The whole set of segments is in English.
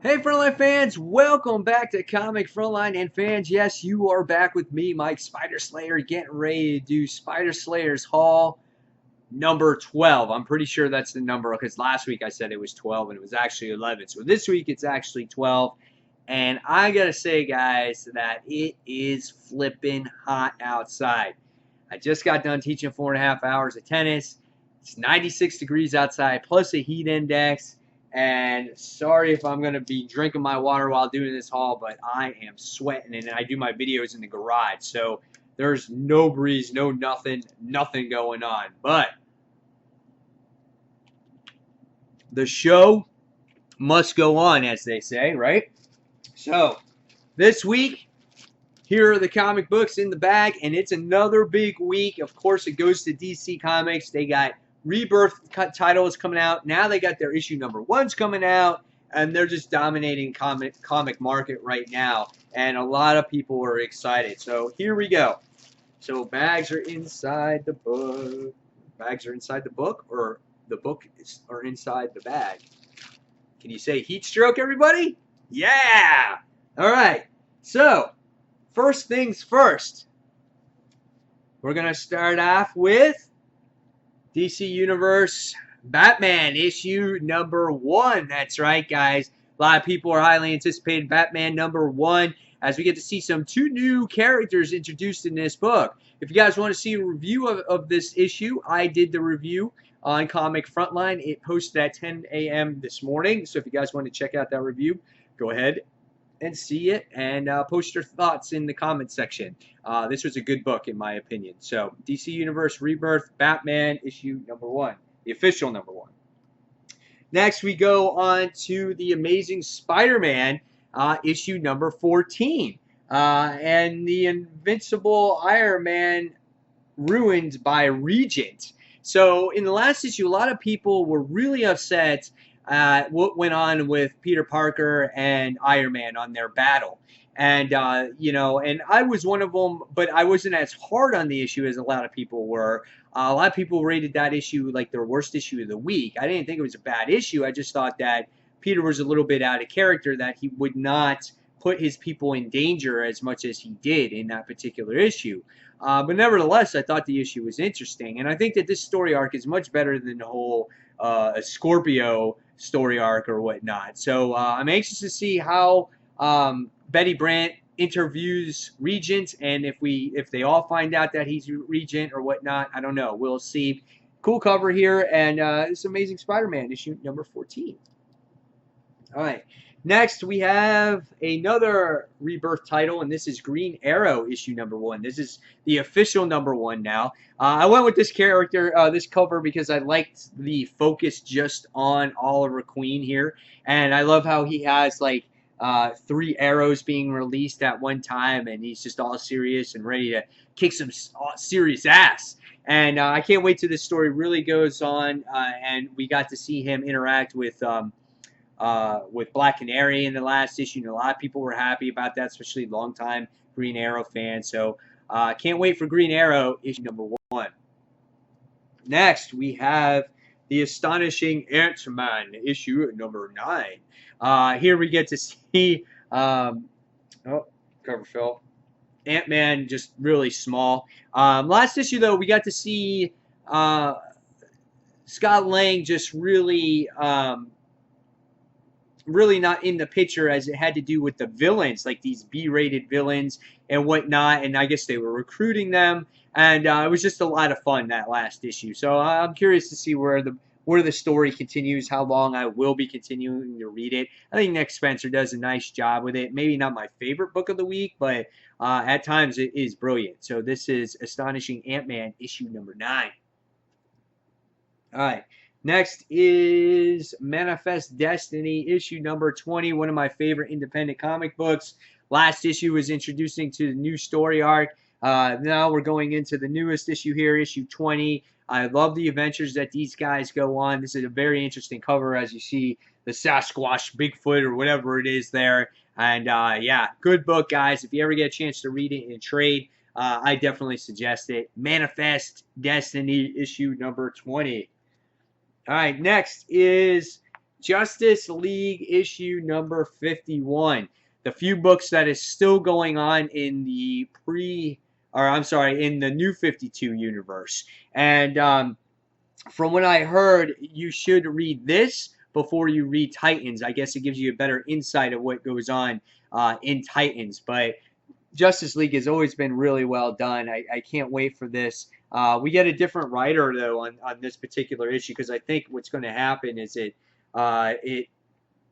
Hey Frontline fans, welcome back to Comic Frontline. And fans, yes, you are back with me, Mike Spider Slayer, getting ready to do Spider Slayer's Haul number 12. I'm pretty sure that's the number because last week I said it was 12 and it was actually 11. So this week it's actually 12. And I gotta say, guys, that it is flipping hot outside. I just got done teaching 4.5 hours of tennis. It's 96 degrees outside, plus a heat index. And sorry if I'm going to be drinking my water while doing this haul, but I am sweating, and I do my videos in the garage. So there's no breeze, no nothing going on. But the show must go on, as they say, right? So this week, here are the comic books in the bag, and it's another big week. Of course, it goes to DC Comics. They got Rebirth titles coming out. Now they got their issue number 1s coming out, and they're just dominating comic market right now. And a lot of people are excited. So here we go. So bags are inside the book. Bags are inside the book, or the book are inside the bag. Can you say heat stroke, everybody? Yeah! All right. So first things first, we're going to start off with DC Universe Batman issue number 1. That's right, guys. A lot of people are highly anticipating Batman number 1 as we get to see two new characters introduced in this book. If you guys want to see a review of this issue, I did the review on Comic Frontline. It posted at 10 a.m. this morning. So if you guys want to check out that review, go ahead and see it and post your thoughts in the comment section. This was a good book in my opinion. So DC Universe Rebirth Batman issue number 1, the official number 1. Next we go on to the Amazing Spider-Man issue number 14 and the Invincible Iron Man ruined by Regent. So in the last issue, a lot of people were really upset what went on with Peter Parker and Iron Man on their battle. And, and I was one of them, but I wasn't as hard on the issue as a lot of people were. A lot of people rated that issue like their worst issue of the week. I didn't think it was a bad issue. I just thought that Peter was a little bit out of character, that he would not put his people in danger as much as he did in that particular issue. But nevertheless, I thought the issue was interesting. And I think that this story arc is much better than the whole Scorpio story arc or whatnot. So I'm anxious to see how Betty Brant interviews Regent, and if they all find out that he's Regent or whatnot, I don't know. We'll see. Cool cover here, and this Amazing Spider-Man issue number 14. All right. Next, we have another Rebirth title, and this is Green Arrow issue number 1. This is the official number 1 now. I went with this character, this cover, because I liked the focus just on Oliver Queen here, and I love how he has like 3 arrows being released at one time, and he's just all serious and ready to kick some serious ass. And I can't wait till this story really goes on, and we got to see him interact with Black Canary in the last issue, and a lot of people were happy about that, especially longtime Green Arrow fans. So can't wait for Green Arrow issue number 1. Next, we have the Astonishing Ant-Man issue number 9. Here we get to see, cover fill, Ant-Man just really small. Last issue, though, we got to see Scott Lang just really not in the picture, as it had to do with the villains, like these B-rated villains and whatnot, and I guess they were recruiting them, and it was just a lot of fun, that last issue. So I'm curious to see where the story continues, how long I will be continuing to read it. I think Nick Spencer does a nice job with it. Maybe not my favorite book of the week, but at times it is brilliant. So this is Astonishing Ant-Man issue number 9. All right. Next is Manifest Destiny issue number 20, one of my favorite independent comic books. Last issue was introducing to the new story arc. Now we're going into the newest issue here, issue 20. I love the adventures that these guys go on. This is a very interesting cover, as you see the Sasquatch, Bigfoot, or whatever it is there. And yeah, good book, guys. If you ever get a chance to read it in trade, I definitely suggest it. Manifest Destiny issue number 20. All right, next is Justice League issue number 51. The few books that is still going on in the in the New 52 universe. And from what I heard, you should read this before you read Titans. I guess it gives you a better insight of what goes on in Titans. But Justice League has always been really well done. I can't wait for this. We get a different writer, though, on this particular issue, because I think what's going to happen is it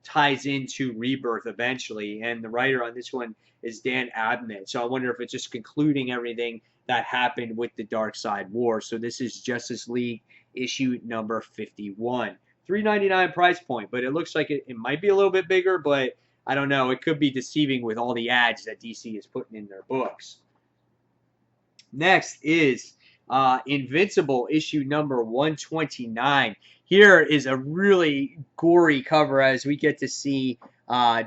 ties into Rebirth eventually, and the writer on this one is Dan Abnett. So I wonder if it's just concluding everything that happened with the Dark Side War. So this is Justice League issue number 51. $3.99 price point, but it looks like it might be a little bit bigger, but I don't know. It could be deceiving with all the ads that DC is putting in their books. Next is Invincible issue number 129. Here is a really gory cover as we get to see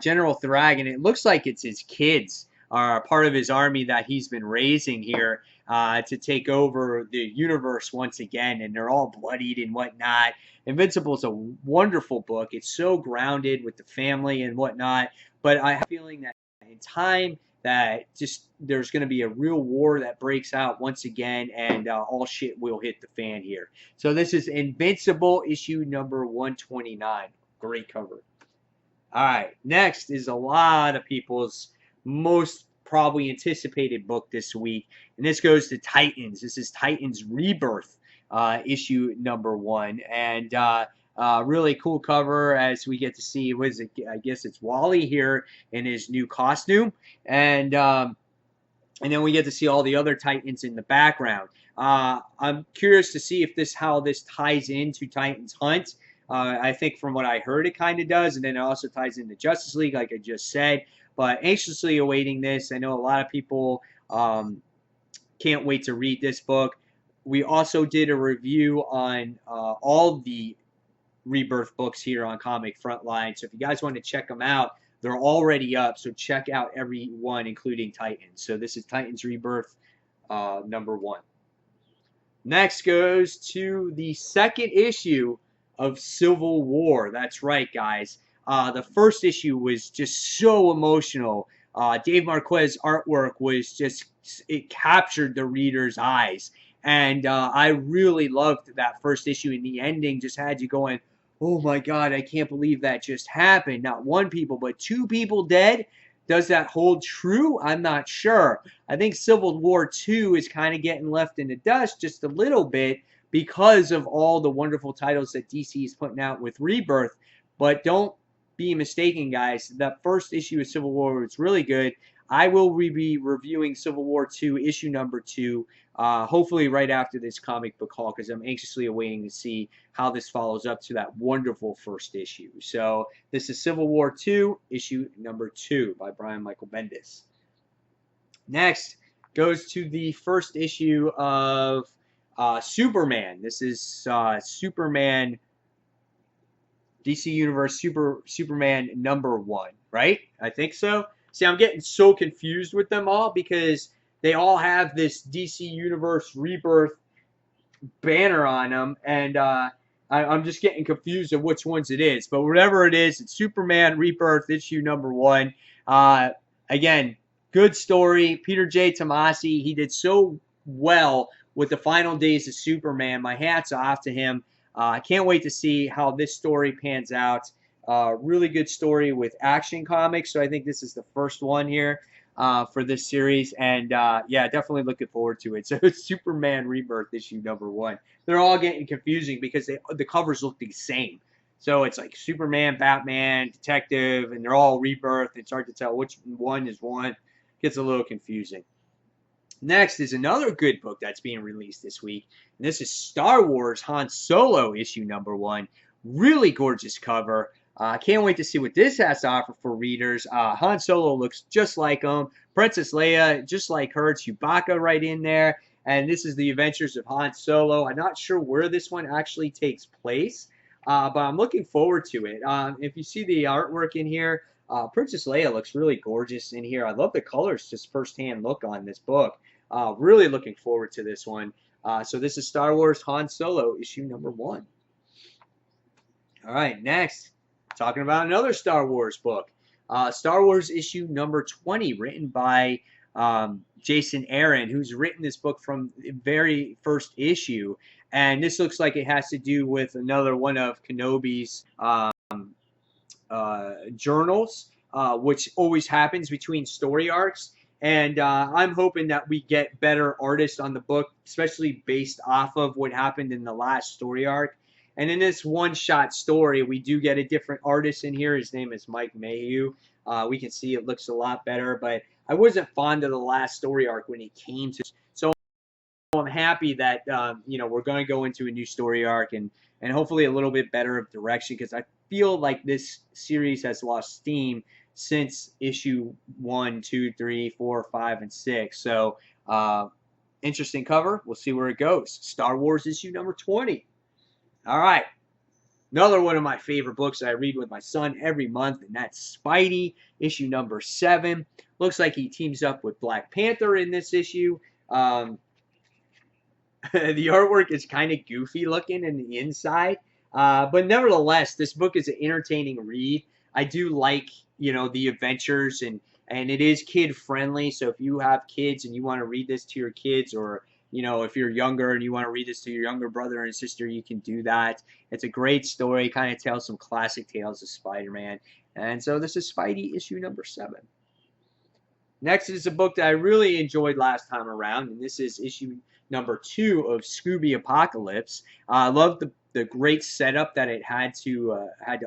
General Thragon. It looks like it's his kids are part of his army that he's been raising here to take over the universe once again, and they're all bloodied and whatnot. Invincible is a wonderful book. It's so grounded with the family and whatnot, but I have a feeling that in time that just there's going to be a real war that breaks out once again, and all shit will hit the fan here. So this is Invincible issue number 129. Great cover. All right, next is a lot of people's most probably anticipated book this week, and this goes to Titans. This is Titans Rebirth issue number 1, and really cool cover as we get to see, what is it? I guess it's Wally here in his new costume, and then we get to see all the other Titans in the background. I'm curious to see if how this ties into Titans Hunt. I think from what I heard, it kind of does, and then it also ties into Justice League, like I just said. But anxiously awaiting this. I know a lot of people can't wait to read this book. We also did a review on all the Rebirth books here on Comic Frontline. So if you guys want to check them out, they're already up. So check out every one, including Titans. So this is Titans Rebirth number 1. Next goes to the second issue of Civil War. That's right, guys. The first issue was just so emotional. Dave Marquez's artwork was just, it captured the reader's eyes. And I really loved that first issue, and the ending just had you going, oh my God, I can't believe that just happened. Not one people, but 2 people dead. Does that hold true? I'm not sure. I think Civil War 2 is kind of getting left in the dust just a little bit because of all the wonderful titles that DC is putting out with Rebirth. But don't be mistaken, guys. That first issue of Civil War was really good. I will be reviewing Civil War 2, issue number 2, hopefully right after this comic book haul, because I'm anxiously awaiting to see how this follows up to that wonderful first issue. So this is Civil War 2, issue number 2 by Brian Michael Bendis. Next goes to the first issue of Superman. This is Superman, DC Universe Superman number 1, right? I think so. See, I'm getting so confused with them all because they all have this DC Universe Rebirth banner on them, and I'm just getting confused of which ones it is. But whatever it is, it's Superman Rebirth issue number 1. Again, good story. Peter J. Tomasi, he did so well with the final days of Superman. My hat's off to him. I can't wait to see how this story pans out. Really good story with Action Comics, so I think this is the first one here for this series, and yeah, definitely looking forward to it. So it's Superman Rebirth issue number 1. They're all getting confusing because the covers look the same. So it's like Superman, Batman, Detective, and they're all Rebirth. It's hard to tell which one is one. Gets a little confusing. Next is another good book that's being released this week, and this is Star Wars Han Solo issue number 1. Really gorgeous cover. Can't wait to see what this has to offer for readers. Han Solo looks just like him. Princess Leia, just like her. Chewbacca right in there. And this is the adventures of Han Solo. I'm not sure where this one actually takes place, but I'm looking forward to it. If you see the artwork in here, Princess Leia looks really gorgeous in here. I love the colors, just firsthand look on this book. Really looking forward to this one. So this is Star Wars Han Solo issue number 1. All right, next talking about another Star Wars book. Star Wars issue number 20, written by Jason Aaron, who's written this book from the very first issue. And this looks like it has to do with another one of Kenobi's journals, which always happens between story arcs. And I'm hoping that we get better artists on the book, especially based off of what happened in the last story arc. And in this one-shot story, we do get a different artist in here. His name is Mike Mayhew. We can see it looks a lot better, but I wasn't fond of the last story arc when it came to. So I'm happy that we're going to go into a new story arc and hopefully a little bit better of direction, because I feel like this series has lost steam since issue 1, 2, 3, 4, 5, and 6. So interesting cover. We'll see where it goes. Star Wars issue number 20. All right. Another one of my favorite books that I read with my son every month, and that's Spidey, issue number 7. Looks like he teams up with Black Panther in this issue. The artwork is kind of goofy looking in the inside, but nevertheless, this book is an entertaining read. I do like, the adventures, and it is kid friendly. So if you have kids and you want to read this to your kids, or if you're younger and you want to read this to your younger brother and sister, you can do that. It's a great story, kind of tells some classic tales of Spider-Man. And so this is Spidey issue number 7. Next is a book that I really enjoyed last time around, and this is issue number 2 of Scooby Apocalypse. I love the great setup that it had to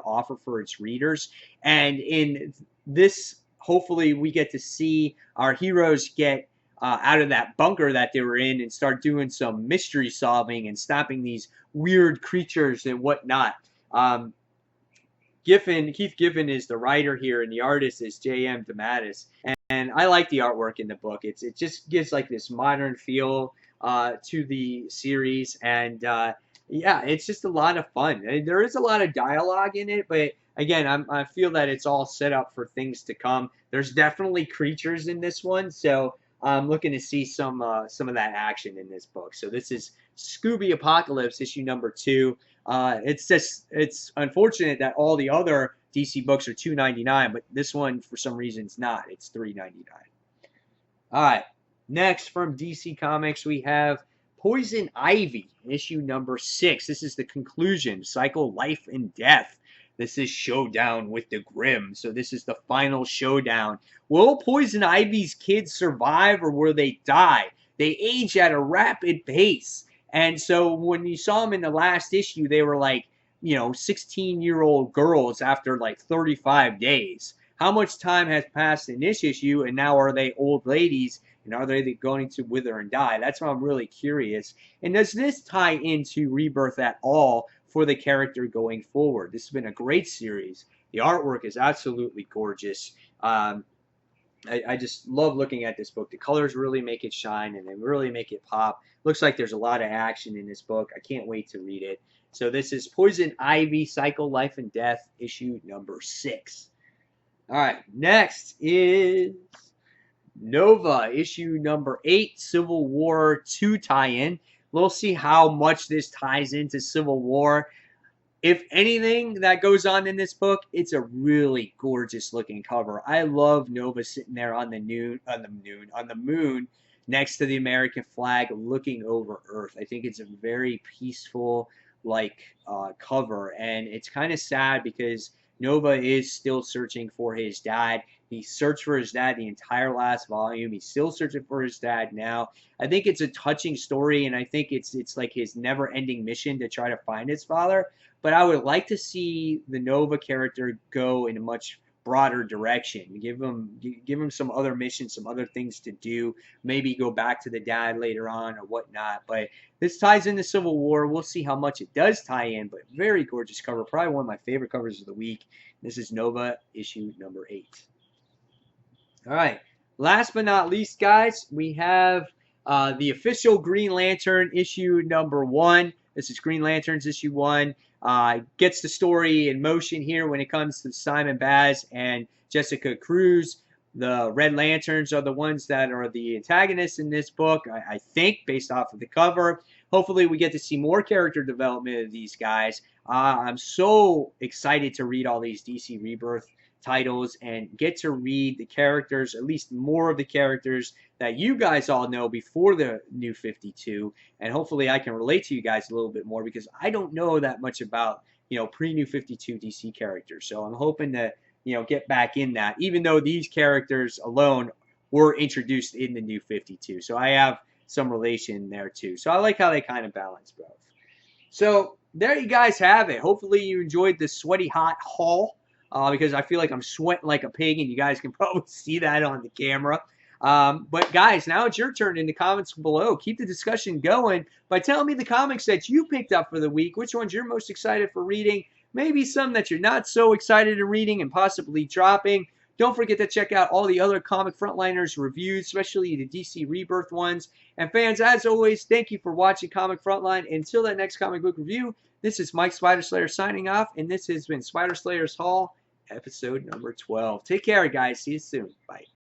offer for its readers. And in this, hopefully we get to see our heroes get out of that bunker that they were in and start doing some mystery solving and stopping these weird creatures and whatnot. Keith Giffen is the writer here, and the artist is J.M. DeMatteis. And I like the artwork in the book. It just gives like this modern feel to the series, and yeah, it's just a lot of fun. There is a lot of dialogue in it, but again, I feel that it's all set up for things to come. There's definitely creatures in this one, so I'm looking to see some of that action in this book. So this is Scooby Apocalypse issue number 2. It's unfortunate that all the other DC books are $2.99, but this one for some reason is not. It's $3.99. All right. Next from DC Comics we have Poison Ivy issue number 6. This is the conclusion, Cycle Life and Death. This is Showdown with the Grimm. So this is the final showdown. Will Poison Ivy's kids survive, or will they die? They age at a rapid pace. And so when you saw them in the last issue, they were like, 16-year-old girls after like 35 days. How much time has passed in this issue, and now are they old ladies, and are they going to wither and die? That's why I'm really curious. And does this tie into Rebirth at all for the character going forward? This has been a great series. The artwork is absolutely gorgeous. I just love looking at this book. The colors really make it shine, and they really make it pop. Looks like there's a lot of action in this book. I can't wait to read it. So this is Poison Ivy, Cycle Life and Death, issue number 6. All right, next is Nova, issue number 8, Civil War 2 tie-in. We'll see how much this ties into Civil War. If anything that goes on in this book, it's a really gorgeous looking cover. I love Nova sitting there on the moon next to the American flag looking over Earth. I think it's a very peaceful cover, and it's kind of sad because Nova is still searching for his dad. He searched for his dad the entire last volume. He's still searching for his dad now. I think it's a touching story, and I think it's like his never-ending mission to try to find his father. But I would like to see the Nova character go in a much broader direction. Give him some other missions, some other things to do. Maybe go back to the dad later on or whatnot. But this ties into Civil War. We'll see how much it does tie in. But very gorgeous cover. Probably one of my favorite covers of the week. This is Nova issue number 8. All right. Last but not least, guys, we have the official Green Lantern issue number 1. This is Green Lanterns issue 1. Gets the story in motion here when it comes to Simon Baz and Jessica Cruz. The Red Lanterns are the ones that are the antagonists in this book, I think, based off of the cover. hopefully we get to see more character development of these guys. I'm so excited to read all these DC Rebirth titles and get to read the characters, at least more of the characters that you guys all know before the New 52, and hopefully I can relate to you guys a little bit more because I don't know that much about, pre-New 52 DC characters. So I'm hoping to, get back in that, even though these characters alone were introduced in the New 52. So I have some relation there too. So I like how they kind of balance both. So there you guys have it. Hopefully you enjoyed this sweaty hot haul because I feel like I'm sweating like a pig, and you guys can probably see that on the camera. But guys, now it's your turn in the comments below. Keep the discussion going by telling me the comics that you picked up for the week, which ones you're most excited for reading, maybe some that you're not so excited in reading and possibly dropping. Don't forget to check out all the other Comic Frontliners reviews, especially the DC Rebirth ones. And fans, as always, thank you for watching Comic Frontline. Until that next comic book review, this is Mike Spider Slayer signing off, and this has been Spider Slayer's Haul, episode number 12. Take care, guys. See you soon. Bye.